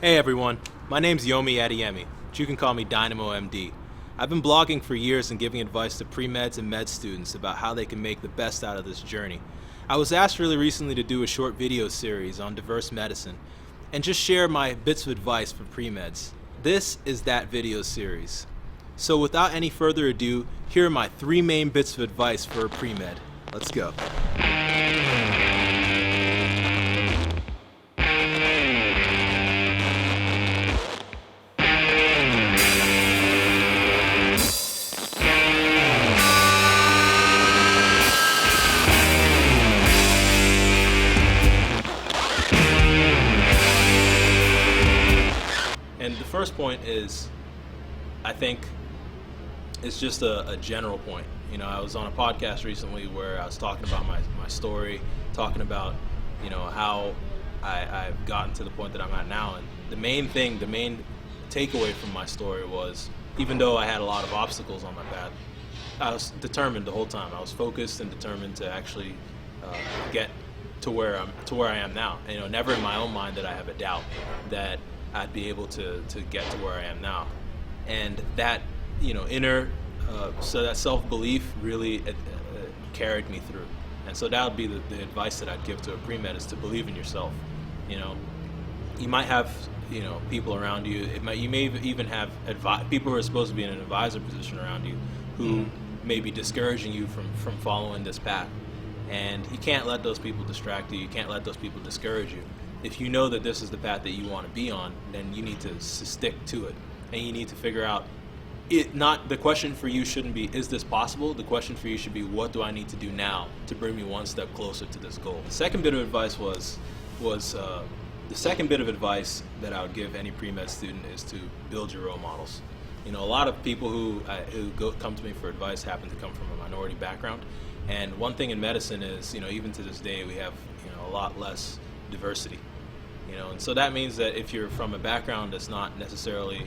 Hey everyone, my name's Yomi Adeyemi, but you can call me Dynamo MD. I've been blogging for years and giving advice to pre-meds and med students about how they can make the best out of this journey. I was asked really recently to do a short video series on diverse medicine and just share my bits of advice for pre-meds. This is that video series. So without any further ado, here are my 3 main bits of advice for a pre-med. Let's go. And the first point is, I think, it's just a general point. You know, I was on a podcast recently where I was talking about my story, talking about, how I've gotten to the point that I'm at now. And the main takeaway from my story was, even though I had a lot of obstacles on my path, I was determined the whole time. I was focused and determined to actually get to where I am now. And, never in my own mind did I have a doubt that I'd be able to get to where I am now. And that, so that self-belief really carried me through. And so that would be the advice that I'd give to a pre-med, is to believe in yourself. You might have, people around you. You may even have people who are supposed to be in an advisor position around you who may be discouraging you from following this path. And you can't let those people distract you. You can't let those people discourage you. If you know that this is the path that you want to be on, then you need to stick to it. And you need to figure out, the question for you shouldn't be, is this possible? The question for you should be, what do I need to do now to bring me one step closer to this goal? The second bit of advice that I would give any pre-med student is to build your role models. A lot of people who come to me for advice happen to come from a minority background. And one thing in medicine is, even to this day, we have, a lot less diversity. And so that means that if you're from a background that's not necessarily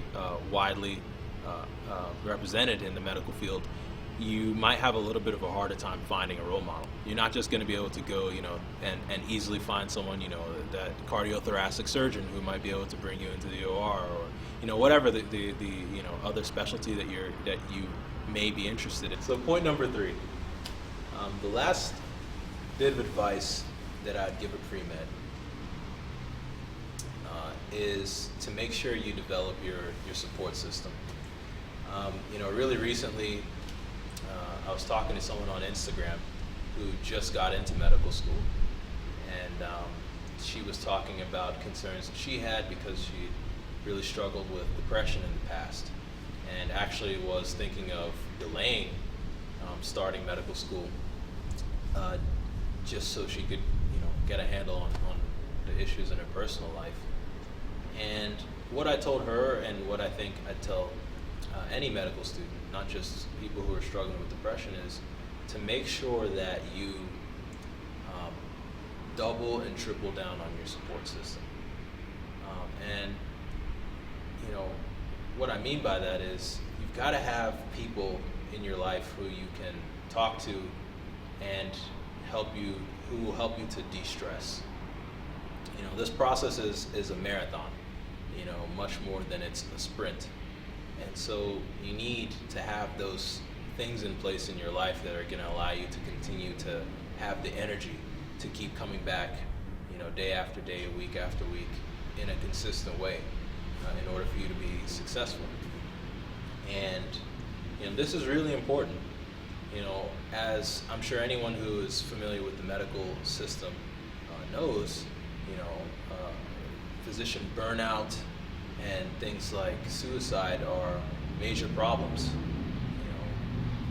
widely represented in the medical field, you might have a little bit of a harder time finding a role model. You're not just going to be able to go, and easily find someone, that cardiothoracic surgeon who might be able to bring you into the OR, or whatever the other specialty that you may be interested in. So point number 3, the last bit of advice that I'd give a pre-med is to make sure you develop your support system. Really recently, I was talking to someone on Instagram who just got into medical school, and she was talking about concerns that she had because she really struggled with depression in the past, and actually was thinking of delaying starting medical school just so she could get a handle on the issues in her personal life. And what I told her, and what I think I'd tell any medical student, not just people who are struggling with depression, is to make sure that you double and triple down on your support system. And what I mean by that is, you've got to have people in your life who you can talk to and who will help you to de-stress. This process is a marathon, much more than it's a sprint. And so you need to have those things in place in your life that are going to allow you to continue to have the energy to keep coming back, day after day, week after week, in a consistent way, in order for you to be successful. And this is really important. As I'm sure anyone who is familiar with the medical system knows, physician burnout and things like suicide are major problems.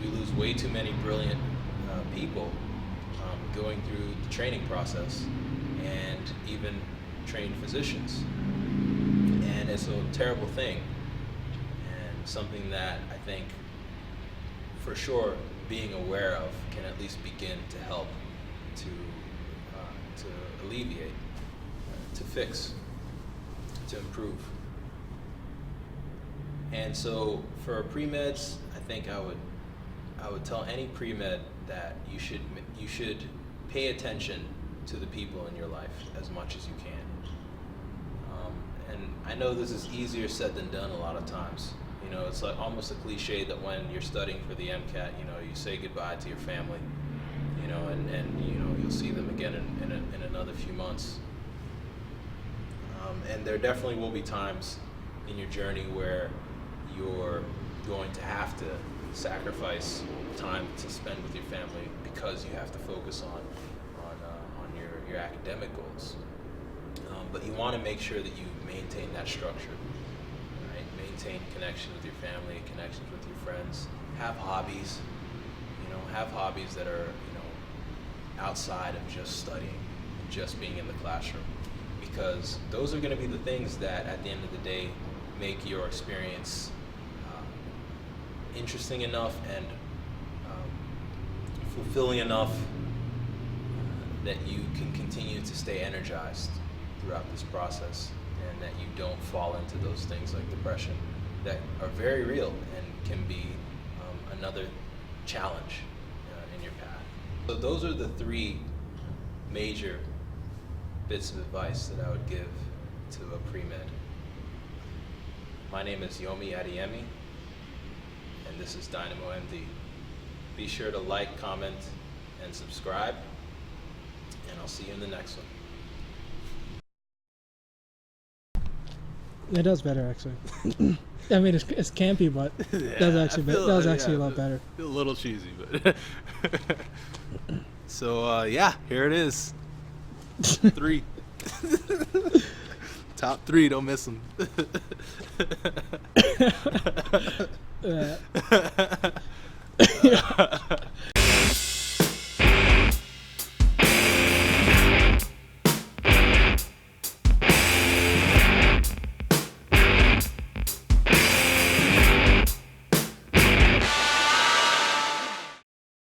We lose way too many brilliant people going through the training process, and even trained physicians. And it's a terrible thing, and something that I think, for sure, being aware of can at least begin to help to alleviate, to fix, to improve. And so for pre-meds, I think I would tell any pre-med that you should pay attention to the people in your life as much as you can. And I know this is easier said than done a lot of times. You know, it's like almost a cliche that when you're studying for the MCAT, you know, you say goodbye to your family, you know, and you know, you'll see them again in another few months. And there definitely will be times in your journey where you're going to have to sacrifice time to spend with your family because you have to focus on your academic goals. But you want to make sure that you maintain that structure, right? Maintain connection with your family, connections with your friends. Have hobbies, you know, have hobbies that are, you know, outside of just studying, just being in the classroom, because those are going to be the things that at the end of the day make your experience interesting enough and fulfilling enough that you can continue to stay energized throughout this process, and that you don't fall into those things like depression that are very real and can be another challenge in your path. So those are the three major bits of advice that I would give to a pre-med. My name is Yomi Adeyemi, and this is Dynamo MD. Be sure to like, comment, and subscribe, and I'll see you in the next one. That was better, actually. I mean, it's campy, but Yeah, that was actually a lot better. A little cheesy, but so here it is. 3. Top 3, don't miss them.